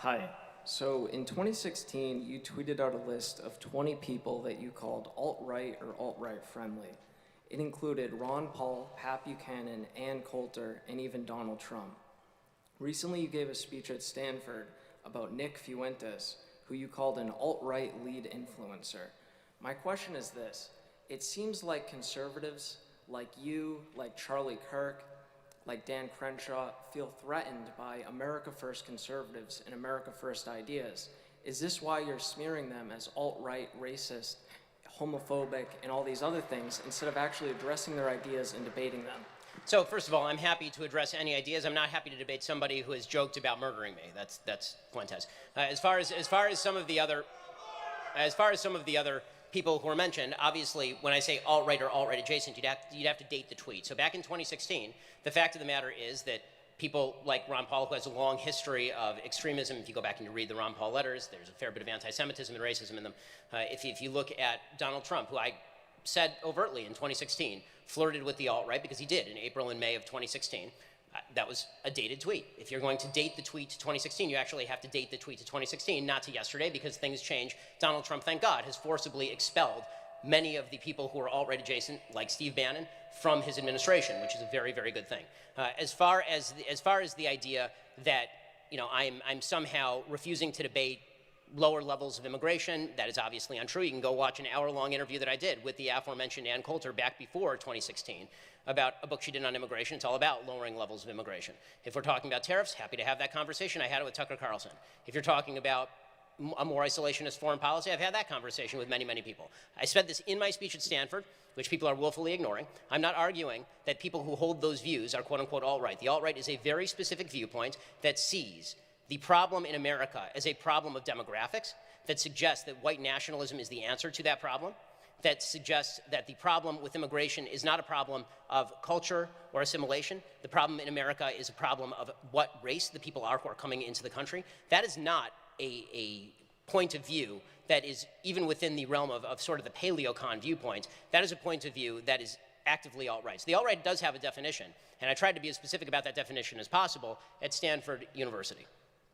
Hi. So in 2016, you tweeted out a list of 20 people that you called alt-right or alt-right friendly. It included Ron Paul, Pat Buchanan, Ann Coulter, and even Donald Trump. Recently, you gave a speech at Stanford about Nick Fuentes, who you called an alt-right lead influencer. My question is this: it seems like conservatives like you, like Charlie Kirk, like Dan Crenshaw, feel threatened by America First conservatives and America First ideas. Is this why you're smearing them as alt-right, racist, homophobic, and all these other things, instead of actually addressing their ideas and debating them? So first of all, I'm happy to address any ideas. I'm not happy to debate somebody who has joked about murdering me. That's Fuentes. As far as some of the other people who were mentioned, obviously, when I say alt-right or alt-right adjacent, you'd have to date the tweet. So back in 2016, the fact of the matter is that people like Ron Paul, who has a long history of extremism, if you go back and you read the Ron Paul letters, there's a fair bit of anti-Semitism and racism in them. If you look at Donald Trump, who I said overtly in 2016, flirted with the alt-right, because he did in April and May of 2016. That was a dated tweet. If you're going to date the tweet to 2016, you actually have to date the tweet to 2016, not to yesterday, because things change. Donald Trump, thank God, has forcibly expelled many of the people who are alt-right adjacent, like Steve Bannon, from his administration, which is a very, very good thing. As far as the idea that I'm somehow refusing to debate lower levels of immigration, that is obviously untrue. You can go watch an hour-long interview that I did with the aforementioned Ann Coulter back before 2016 about a book she did on immigration. It's all about lowering levels of immigration. If we're talking about tariffs, happy to have that conversation. I had it with Tucker Carlson. If you're talking about a more isolationist foreign policy, I've had that conversation with many, many people. I said this in my speech at Stanford, which people are willfully ignoring. I'm not arguing that people who hold those views are quote-unquote alt-right. The alt-right is a very specific viewpoint that sees the problem in America as a problem of demographics, that suggests that white nationalism is the answer to that problem, that suggests that the problem with immigration is not a problem of culture or assimilation. The problem in America is a problem of what race the people are who are coming into the country. That is not a point of view that is even within the realm of sort of the paleocon viewpoint. That is a point of view that is actively alt-right. So the alt-right does have a definition, and I tried to be as specific about that definition as possible at Stanford University.